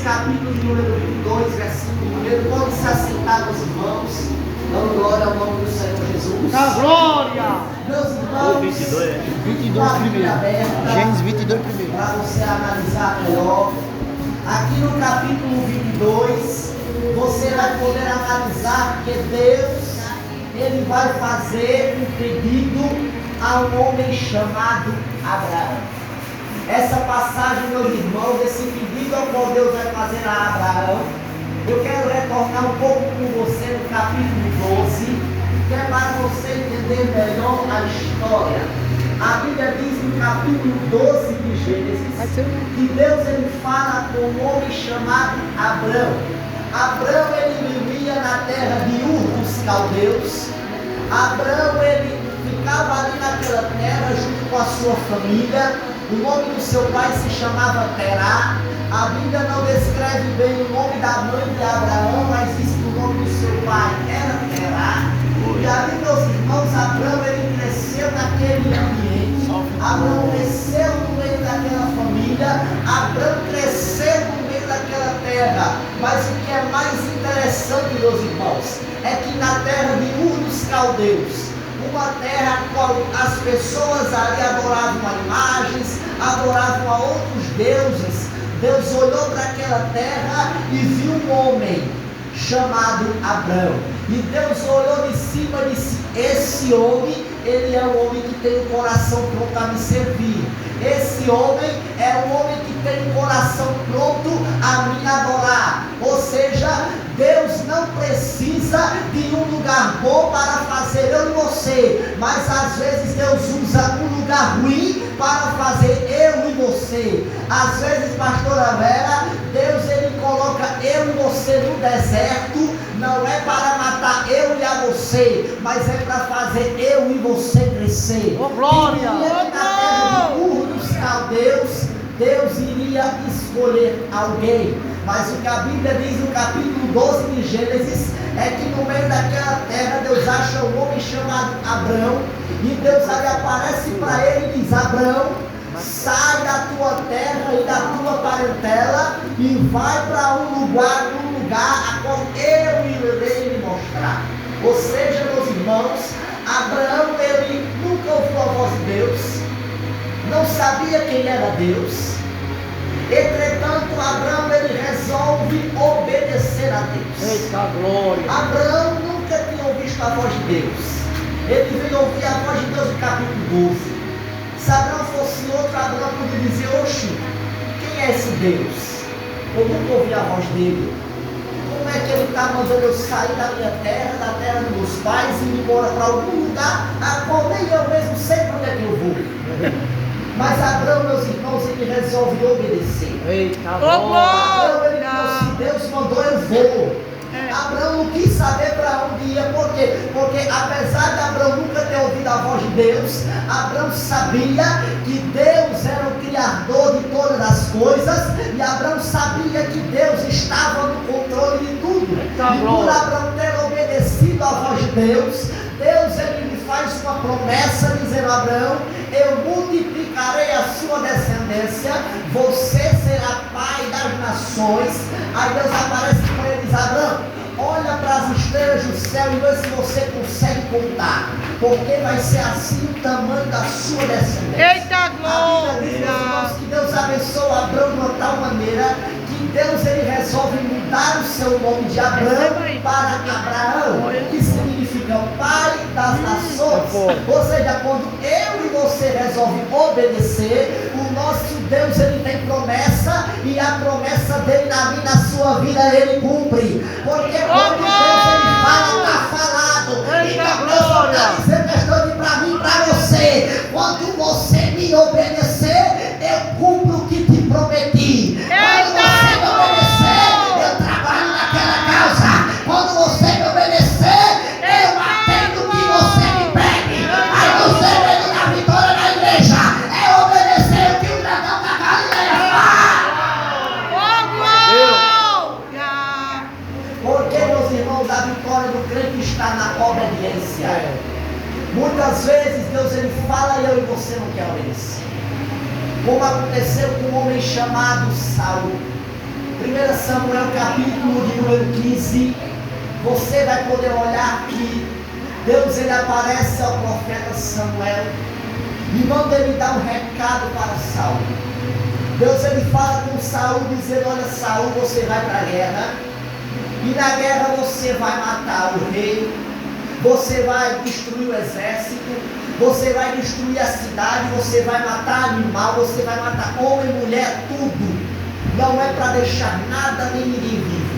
capítulo de número 22, versículo 1. Pode se assentar, meus irmãos, dando glória ao nome do Senhor Jesus. Da glória! Meus irmãos, 22 primeiro. Gênesis 22 primeiro. Para você analisar melhor. Aqui no capítulo 22, você vai poder analisar que Deus, Ele vai fazer um pedido a um homem chamado Abraão. Essa passagem, meus irmãos, esse pedido ao qual Deus vai fazer a Abraão, eu quero retornar um pouco com você no capítulo 12, que é para você entender melhor a história. A Bíblia diz no capítulo 12 de Gênesis que Deus ele fala com um homem chamado Abrão. Abrão ele vivia na terra de Ur dos Caldeus. Abrão ele ficava ali naquela terra junto com a sua família. O nome do seu pai se chamava Terá. A Bíblia não descreve bem o nome da mãe de Abraão, mas diz que o nome do seu pai era Terá. E ali, meus irmãos, Abrão ele cresceu naquele ambiente. Abrão cresceu no meio daquela família. Abrão cresceu no meio daquela terra. Mas o que é mais interessante, meus irmãos, é que na terra de Ur dos Caldeus, uma terra a qual as pessoas ali adoravam a imagens, adoravam a outros deuses, Deus olhou para aquela terra e viu um homem chamado Abrão. E Deus olhou de cima e disse: esse homem, ele é um homem que tem o coração pronto a me servir. Esse homem é um homem que tem o coração pronto a me adorar. Ou seja, Deus não precisa de um lugar bom para fazer eu e você, mas às vezes Deus usa um lugar ruim para fazer eu e você. Às vezes, pastora Vera, Deus ele coloca eu e você no deserto, não é para matar eu e a você, mas é para fazer eu e você crescer. Oh, glória! Na terra de Ur dos Caldeus, Deus iria escolher alguém. Mas o que a Bíblia diz no capítulo 12 de Gênesis é que no meio daquela terra Deus acha um homem chamado Abrão. E Deus ali aparece para ele e diz: Abrão, sai da tua terra e da tua parentela e vai para um lugar a qual eu irei lhe mostrar. Ou seja, meus irmãos, Abraão ele nunca ouviu a voz de Deus, não sabia quem era Deus. Entretanto, Abraão ele resolve obedecer a Deus. Eita glória! Abraão nunca tinha ouvido a voz de Deus. Ele veio ouvir a voz de Deus no capítulo 12. Se Abraão fosse outro, Abraão poderia dizer: oxe, quem é esse Deus? Eu nunca ouvi a voz dele. Como é que ele está mandando eu sair da minha terra, da terra dos meus pais, e ir embora para algum lugar a qual nem eu mesmo sei para onde é que eu vou? Mas Abraão, meus irmãos, ele resolve obedecer. Eita Abraão, ele disse: se Deus mandou, eu vou. Abraão não quis saber para onde ia. Por quê? Porque apesar de Abraão nunca ter ouvido a voz de Deus, Abraão sabia que Deus era o Criador de todas as coisas. E Abraão sabia que Deus estava no controle de tudo. E por Abraão ter obedecido a voz de Deus, Deus ele lhe faz uma promessa dizendo: Abraão, eu multiplicarei a sua descendência, você será pai das nações. Aí Deus aparece para ele e diz: Abraão, olha para as estrelas do céu e vê se você consegue contar, porque vai ser assim o tamanho da sua descendência. Eita glória! A Bíblia diz, meus irmãos, que Deus abençoa Abraão de uma tal maneira que Deus ele resolve mudar o seu nome de Abraão para Abraão, que significa pai das nações. Ou seja, quando eu e você resolve obedecer, o nosso Deus ele tem promessa, e a promessa dele na minha, na sua vida, ele cumpre. Porque quando Deus ele fala, está falado. Então Deus não está dizendo questão de para mim, para você. Quando você me obedecer, eu cumpro o que te prometi. Quando você me obedecer, eu trabalho naquela causa. Quando você me obedecer, eu atendo o que você me pede. Aí você vem na vitória da igreja. É obedecer o que o dragão da Galileia faz. Porque, meus irmãos, a vitória do crente está na obediência. Muitas vezes Deus ele fala e eu e você não quer obedecer. Como aconteceu com um homem chamado Saul. 1 Samuel capítulo de número 15, você vai poder olhar que Deus ele aparece ao profeta Samuel e manda ele dar um recado para Saul. Deus ele fala com Saul dizendo: olha Saul, você vai para a guerra e na guerra você vai matar o rei, você vai destruir o exército, você vai destruir a cidade, você vai matar animal, você vai matar homem, mulher, tudo. Não é para deixar nada nem ninguém vivo.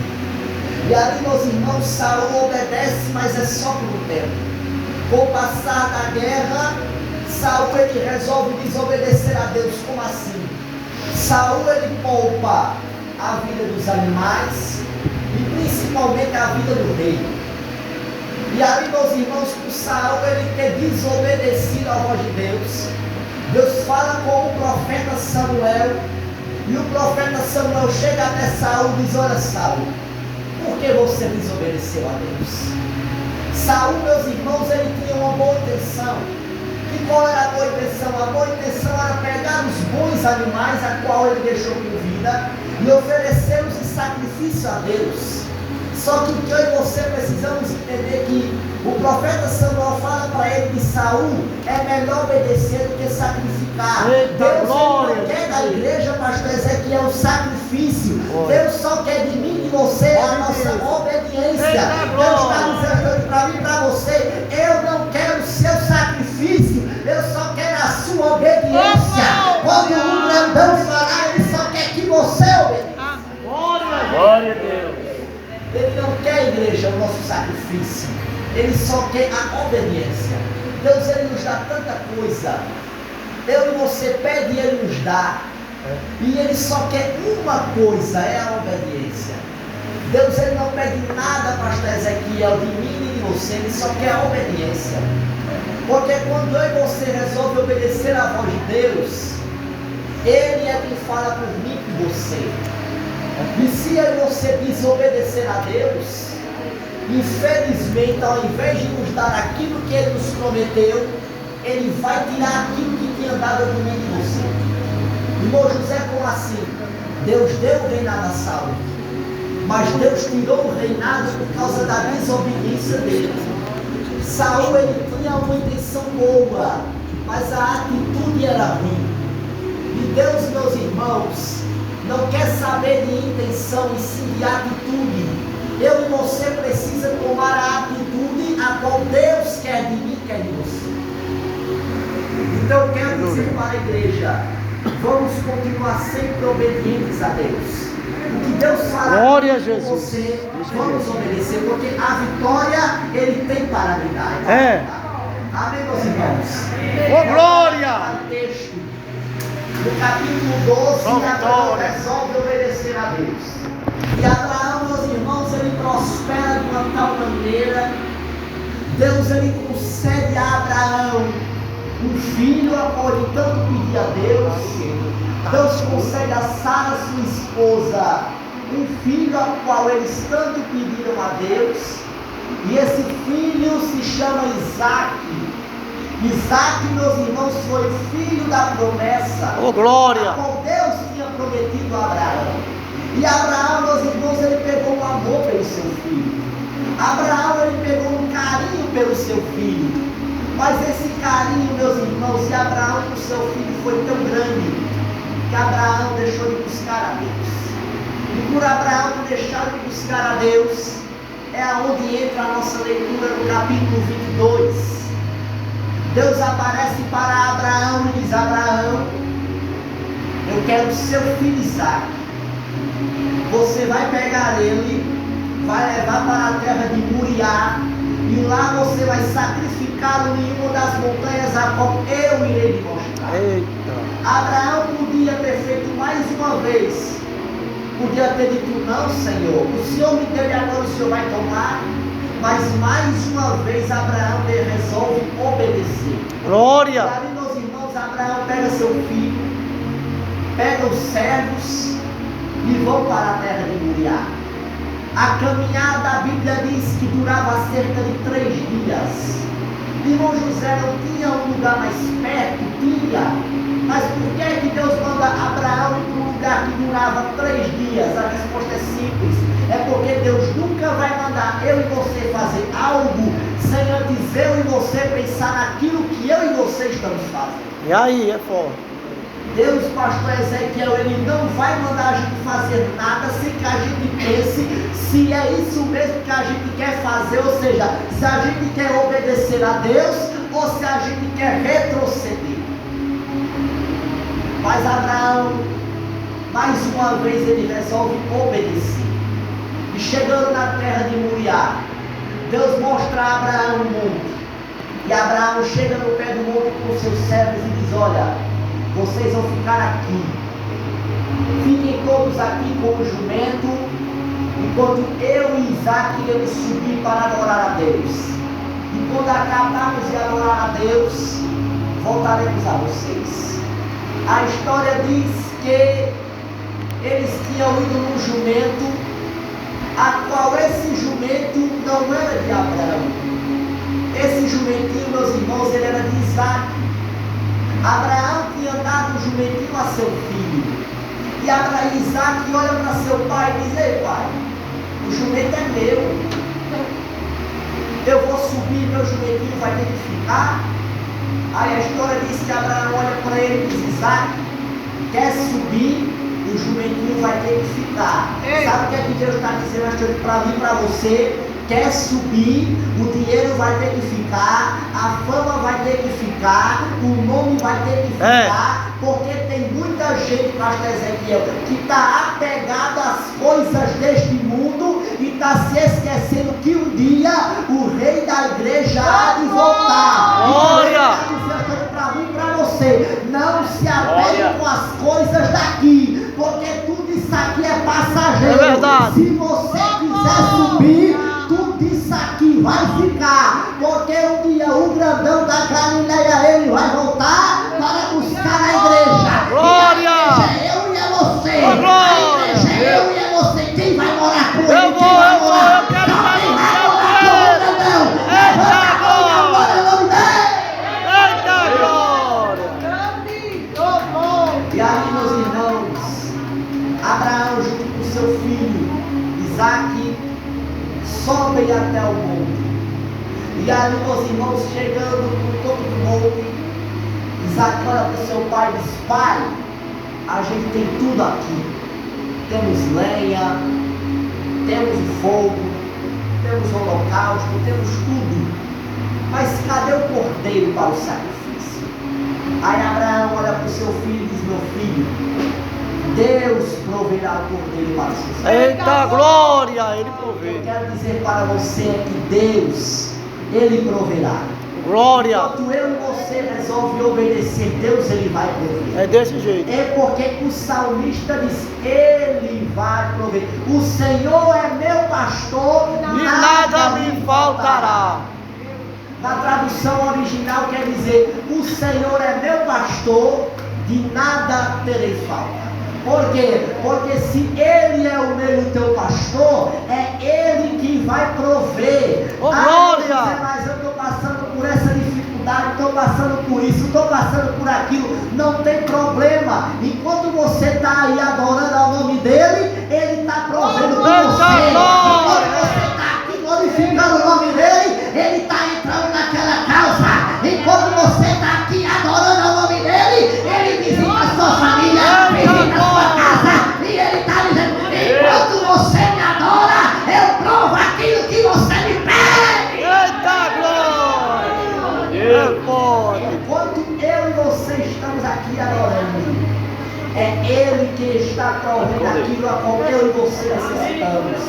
E ali, meus irmãos, Saul obedece, mas é só por um tempo. Com o passar da guerra, Saul ele resolve desobedecer a Deus. Como assim? Saul ele poupa a vida dos animais e principalmente a vida do rei. E ali, meus irmãos, por Saul ele ter desobedecido à voz de Deus, Deus fala com o profeta Samuel. E o profeta Samuel chega até Saul e diz: olha Saul, por que você desobedeceu a Deus? Saul, meus irmãos, ele tinha uma boa intenção. E qual era a boa intenção? A boa intenção era pegar os bons animais a qual ele deixou com vida e oferecê-los em sacrifício a Deus. Só que eu e você precisamos entender que o profeta Samuel fala para ele que Saul é melhor obedecer do que sacrificar. Deus não quer da igreja, pastor Ezequiel, o sacrifício. Deus só quer de mim e de você a nossa obediência. Deus está dizendo para mim e para você: eu não quero o seu sacrifício, eu só quero a sua obediência. Quando um grandão falar, ele só quer que você obedeça. Glória a Deus. Ele não quer, igreja, o nosso sacrifício. Ele só quer a obediência. Deus ele nos dá tanta coisa. Eu e você pede e ele nos dá. E ele só quer uma coisa, é a obediência. Deus ele não pede nada, pastor Ezequiel, de mim e de você. Ele só quer a obediência. Porque quando eu e você resolve obedecer à voz de Deus, ele é quem fala por mim e por você. E se eu e você desobedecer a Deus, infelizmente, ao invés de nos dar aquilo que Ele nos prometeu, Ele vai tirar aquilo que tinha dado de mim e de você. Irmão José, como assim? Deus deu o reinado a Saul, mas Deus tirou o reinado por causa da desobediência dele. Saul ele tinha uma intenção boa, mas a atitude era ruim. E Deus, meus irmãos, não quer saber de intenção e sim de atitude. Eu e você precisa tomar a atitude a qual Deus quer de mim, quer de você. Então eu quero dizer para a igreja: vamos continuar sempre obedientes a Deus. O que Deus falar com você, vamos obedecer, porque a vitória Ele tem para me dar. É. Amém, meus irmãos? Ô, glória! Texto no capítulo 12, Abraão resolve obedecer a Deus. E Abraão, meus irmãos, ele prospera de uma tal maneira. Deus ele concede a Abraão um filho a qual ele tanto pedia a Deus. Deus concede a Sara, sua esposa, um filho a qual eles tanto pediram a Deus. E esse filho se chama Isaac. Isaac, meus irmãos, foi filho da promessa, Oh, glória! a qual Deus tinha prometido a Abraão. E Abraão, meus irmãos, ele pegou um amor pelo seu filho. Abraão, ele pegou um carinho pelo seu filho. Mas esse carinho, meus irmãos, de Abraão com o seu filho foi tão grande que Abraão deixou de buscar a Deus. E por Abraão deixar de buscar a Deus, é aonde entra a nossa leitura no capítulo 22. Deus aparece para Abraão e diz: Abraão, eu quero o seu filho Isaac. Você vai pegar ele, vai levar para a terra de Moriá, e lá você vai sacrificá-lo em uma das montanhas a qual eu irei lhe mostrar. Eita! Abraão podia ter feito mais uma vez, podia ter dito: não, Senhor, o Senhor me deu e agora o Senhor vai tomar. Mas mais uma vez Abraão resolve obedecer. Glória! E ali, meus irmãos, Abraão pega seu filho, pega os servos e vão para a terra de Moriá. A caminhada, a Bíblia diz que durava cerca de 3 dias. Irmão José, não tinha um lugar mais perto? Tinha. Mas por que é que Deus manda Abraão ir para um lugar que durava 3 dias? A resposta é simples. É porque Deus nunca vai mandar eu e você fazer algo sem antes eu e você pensar naquilo que eu e você estamos fazendo. E aí, é forte. Deus, pastor Ezequiel, ele não vai mandar a gente fazer nada sem que a gente pense se é isso mesmo que a gente quer fazer, ou seja, se a gente quer obedecer a Deus ou se a gente quer retroceder. Mas Abraão, mais uma vez, ele resolve obedecer. E chegando na terra de Moriá, Deus mostra a Abraão um monte. E Abraão chega no pé do monte com seus servos e diz: olha, vocês vão ficar aqui. Fiquem todos aqui com o jumento, enquanto eu e Isaac iremos subir para adorar a Deus. E quando acabarmos de adorar a Deus, voltaremos a vocês. A história diz que eles tinham ido num jumento, a qual esse jumento não era de Abraão. Esse jumentinho, meus irmãos, ele era de Isaac. Abraão tinha dado o jumentinho a seu filho. E Isaac olha para seu pai e diz: ei pai, o jumento é meu. Eu vou subir, meu jumentinho vai ter que ficar. Aí a história diz que Abraão olha para ele e diz: Isaac, quer subir? O jumentinho vai ter que ficar. Sabe o que é que Deus está dizendo para mim e para você? Quer subir, o dinheiro vai ter que ficar, a fama vai ter que ficar, o nome vai ter que ficar, porque tem muita gente, pastor Ezequiel, que está apegado às coisas deste mundo e está se esquecendo que um dia o rei da igreja há de voltar. Glória! Para mim e para você, não se apegue com as coisas daqui, porque tudo isso aqui é passageiro. É verdade. Se você quiser subir, tudo isso aqui vai ficar, porque um dia o grandão da Galileia ele vai voltar para buscar a igreja. Glória! E a igreja é eu e é você. Glória! A igreja é eu e é você. Quem vai morar com ele? Eu vou, eu quero estar Quem no vai céu morar com com o ele. grandão? Eita, Levanta a mão e adora o nome dele. Eita glória! E aí, meus irmãos, Abraão junto com seu filho Isaac sobem até o monte. E aí, meus irmãos, chegando no topo do monte, Isaac olha para o seu pai e diz: pai, a gente tem tudo aqui. Temos lenha, temos fogo, temos holocausto, temos tudo. Mas cadê o cordeiro para o sacrifício? Aí Abraão olha para o seu filho e diz: meu filho, Deus proverá o cordeiro para o seu sacrifício. Eita glória! Ele Eu provê. quero dizer para você é que Deus, Ele proverá. Glória! Quando eu e você resolve obedecer, Deus Ele vai prover. É desse jeito. É porque o salmista diz: Ele vai prover. O Senhor é meu pastor, E nada me faltará. Na tradução original quer dizer: o Senhor é meu pastor, de nada terei falta. Por quê? Porque se Ele é o meu e o teu pastor, é Ele que vai prover. Oh, glória! Mas eu estou passando por essa dificuldade, estou passando por isso, estou passando por aquilo. Não tem problema. Enquanto você está aí adorando ao nome dEle, Ele está provendo por você. Enquanto você está aqui glorificando o nome dEle, Ele está entrando naquela causa. Enquanto você está aqui adorando ao nome dEle, Ele visita a sua família, visita a sua casa. E Ele está dizendo: enquanto você me adora, eu provo aquilo que você me pede. Eita glória! É forte. Enquanto eu e você estamos aqui adorando, é Ele que está provendo aquilo a qual eu e você necessitamos.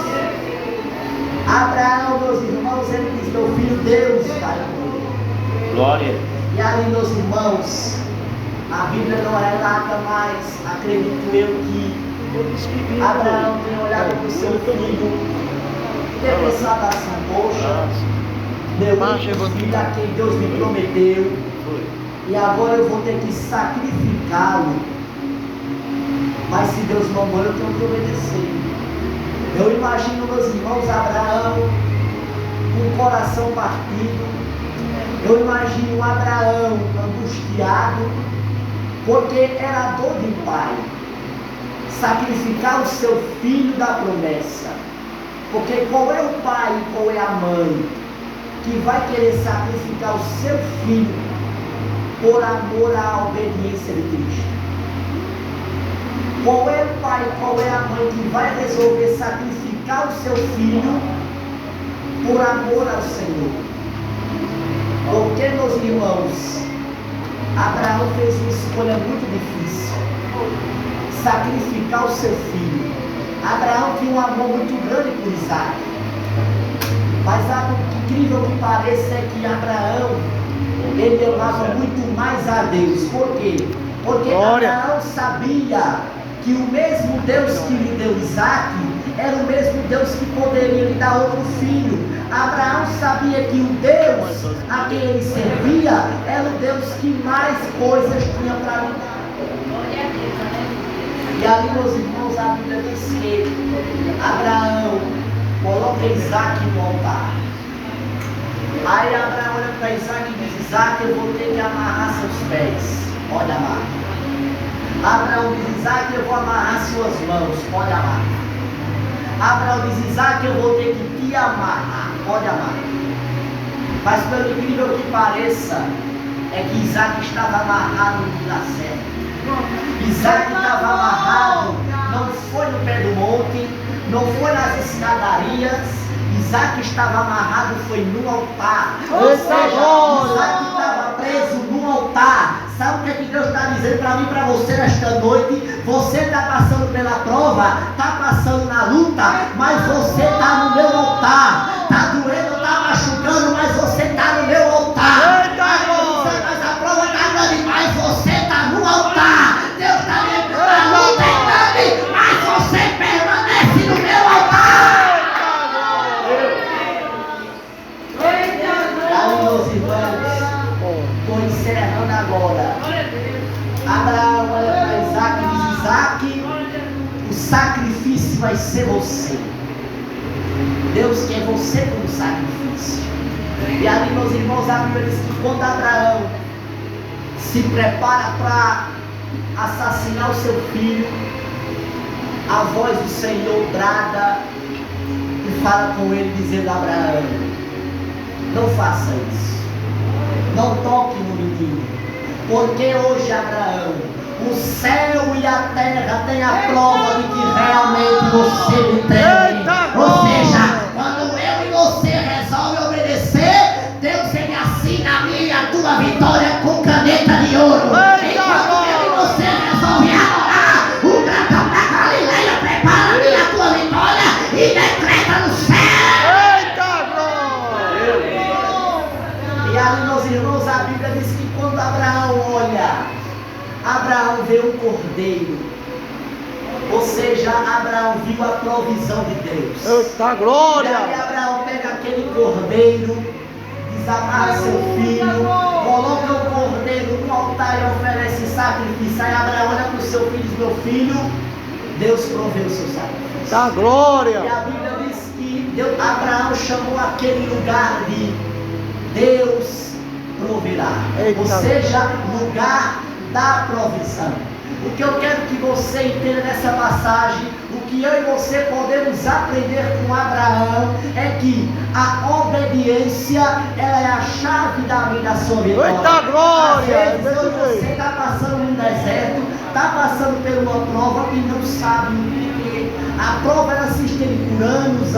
Abraão, meus irmãos, ele diz: meu filho, Deus vai prover. Glória. E aí, meus irmãos, a Bíblia não relata mais, acredito eu, que Abraão tem olhado para o seu filho e tem pensado assim: poxa, meu único filho a quem Deus me prometeu, e agora eu vou ter que sacrificá-lo. Mas se Deus mandou, eu tenho que obedecer. Eu imagino, meus irmãos, Abraão com o coração partido. Eu imagino Abraão angustiado, Porque era dor de um pai sacrificar o seu filho da promessa. Porque qual é o pai e qual é a mãe que vai querer sacrificar o seu filho por amor à obediência de Cristo? Qual é o pai e qual é a mãe que vai resolver sacrificar o seu filho por amor ao Senhor? Porque, meus irmãos, Abraão fez uma escolha muito difícil: sacrificar o seu filho. Abraão tinha um amor muito grande por Isaac, mas algo incrível que pareça é que Abraão, ele amava muito mais a Deus. Por quê? Porque Abraão sabia que o mesmo Deus que lhe deu Isaac era o mesmo Deus que poderia lhe dar outro filho. Abraão sabia que o Deus a quem ele servia era o Deus que mais coisas tinha para lhe dar. E ali, meus irmãos, a Bíblia diz que Abraão coloca Isaac no altar. Aí Abraão olha para Isaac e diz: Isaac, eu vou ter que amarrar seus pés. Pode amarrar. Abraão diz: Isaac, eu vou amarrar suas mãos. Pode amarrar. Abraão diz: Isaac, eu vou ter que te amarrar. Pode amarrar. Mas pelo incrível que pareça, é que Isaac estava amarrado no lugar certo. Isaac estava amarrado, não foi no pé do monte, não foi nas escadarias. Isaac estava amarrado, foi no altar. Ou seja, Isaac estava preso no altar. Sabe o que é que Deus está dizendo para mim e para você nesta noite? Você está passando pela prova, está passando na luta, mas você está no meu altar. Está doendo, está machucando, mas você está no meu altar. Mas a prova está grande, mas você está no altar. Deus está dizendo: a luta é grande, mas você permanece no meu altar. Aí, meus irmãos, estou encerrando agora. Abraão olha para Isaac e diz: Isaac, o sacrifício vai ser você. Deus quer você como sacrifício. E ali, meus irmãos, a Bíblia diz que quando Abraão se prepara para assassinar o seu filho, a voz do Senhor brada e fala com ele, dizendo: Abraão, não faça isso, não toque no menino, porque hoje, Abraão, o céu e a terra têm a prova de que realmente você me tem. Ou seja, quando eu e você resolve obedecer, Deus ele assina a minha e a tua vitória com caneta de ouro. Enquanto eu e você resolve adorar, o dragão da Galileia prepara a minha e a tua vitória e decreta no céu. E ali, meus irmãos, a Bíblia diz que quando Abraão olha, Abraão vê um cordeiro. Ou seja, Abraão viu a provisão de Deus. Eita glória! E aí Abraão pega aquele cordeiro, desamarra seu filho, coloca o cordeiro no altar e oferece sacrifício. Aí Abraão olha para o seu filho e diz: meu filho, Deus proveu o seu sacrifício. Da glória! E a Bíblia diz que Abraão chamou aquele lugar de Deus proverá. Eita. Ou seja, lugar da provisão. O que eu quero que você entenda nessa passagem, o que eu e você podemos aprender com Abraão, é que a obediência, ela é a chave da sua vitória. Eita glória! Às vezes você está passando num deserto, está passando por uma prova e não sabe o porquê. A prova ela se estende por anos,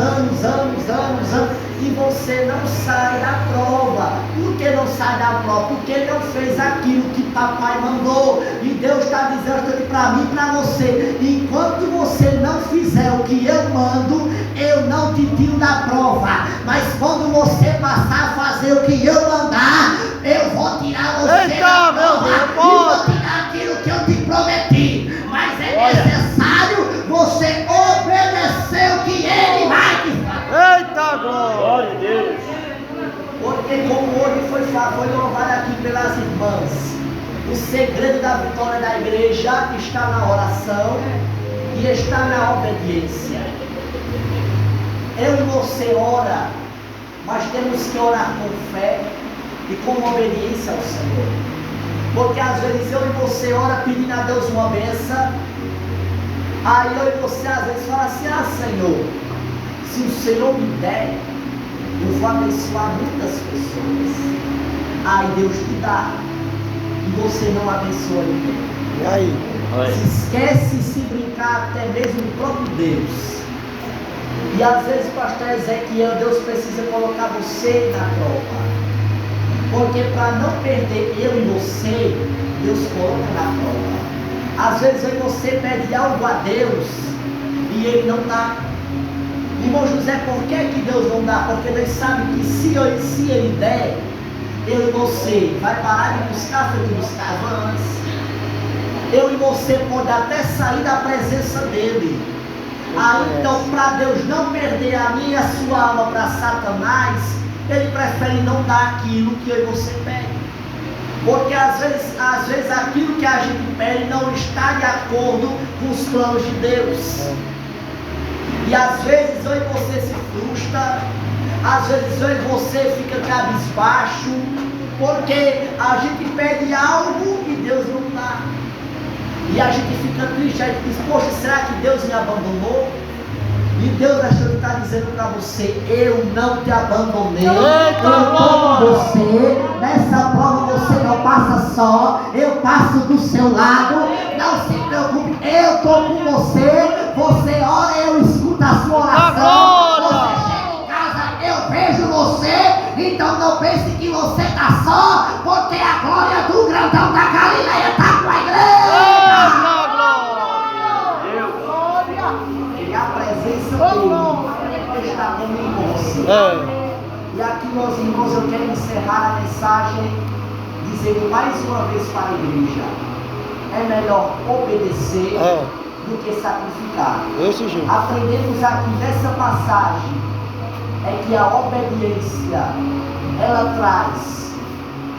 e você não sai da prova. Por que não sai da prova? Porque não fez aquilo que papai mandou. E Deus está dizendo aqui para mim e para você: enquanto você não fizer o que eu mando, eu não te tiro da prova. Mas quando você passar a fazer o que eu mandar, eu vou tirar você da prova e vou tirar aquilo que eu te prometi. Mas é necessário você obedecer o que ele vai te falar. Eita glória! Glória a Deus. Porque como hoje foi louvado aqui pelas irmãs, o segredo da vitória da igreja está na oração e está na obediência. Eu e você ora, mas temos que orar com fé e com obediência ao Senhor. Porque às vezes eu e você ora pedindo a Deus uma benção. Aí eu e você às vezes fala assim: ah, Senhor, se o Senhor me der, eu vou abençoar muitas pessoas. Aí Deus te dá e você não abençoa ninguém. E aí? Se esquece de se brincar até mesmo do próprio Deus. E às vezes, pastor Ezequiel, Deus precisa colocar você na prova. Porque para não perder eu e você, Deus coloca na prova. Às vezes eu e você pede algo a Deus e Ele não dá. Irmão José, por que Deus não dá? Porque Deus sabe que se Ele der, eu e você vai parar de buscar feito buscava antes. Eu e você pode até sair da presença dele. Aí então, para Deus não perder a minha e a sua alma para Satanás, Ele prefere não dar aquilo que eu e você pede. Porque às vezes aquilo que a gente pede não está de acordo com os planos de Deus. E às vezes eu e você se frustra, às vezes eu e você fica cabisbaixo, porque a gente pede algo e Deus não dá. E a gente fica triste, a gente diz: poxa, será que Deus me abandonou? E Deus está dizendo para você: eu não te abandonei. Eu estou com você. Nessa prova você não passa só. Eu passo do seu lado. Não se preocupe, eu estou com você. Você ora, eu escuto a sua oração. Você chega em casa, eu vejo você. Então não pense que você está só, porque a glória do grandão da Galileia está com a igreja. E a presença dele está comigo com você. E aqui, meus irmãos, eu quero encerrar a mensagem dizendo mais uma vez para a igreja: é melhor obedecer do que sacrificar. Aprendemos aqui nessa passagem é que a obediência, ela traz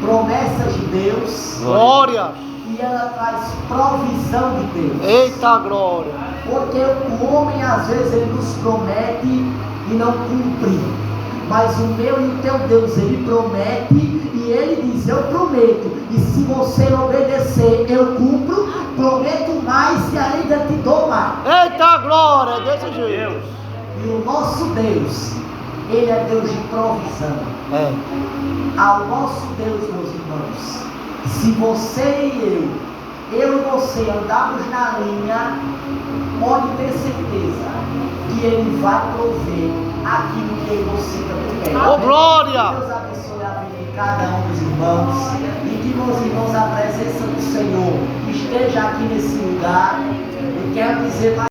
promessas de Deus. Glória! E ela traz provisão de Deus. Eita glória! Porque o homem às vezes ele nos promete e não cumpre. Mas o meu e o teu Deus, ele promete e ele diz: eu prometo. E se você obedecer, eu cumpro. Prometo mais e ainda te dou mais. Eita glória! Desse jeito. E o nosso Deus, ele é Deus de provisão. Ao nosso Deus, meus irmãos, se você e eu e você andarmos na linha, pode ter certeza que Ele vai prover aquilo que eu e você também queremos. Oh, glória! Deus abençoe a vida de cada um dos irmãos e que, meus irmãos, a presença do Senhor esteja aqui nesse lugar. E quero dizer mais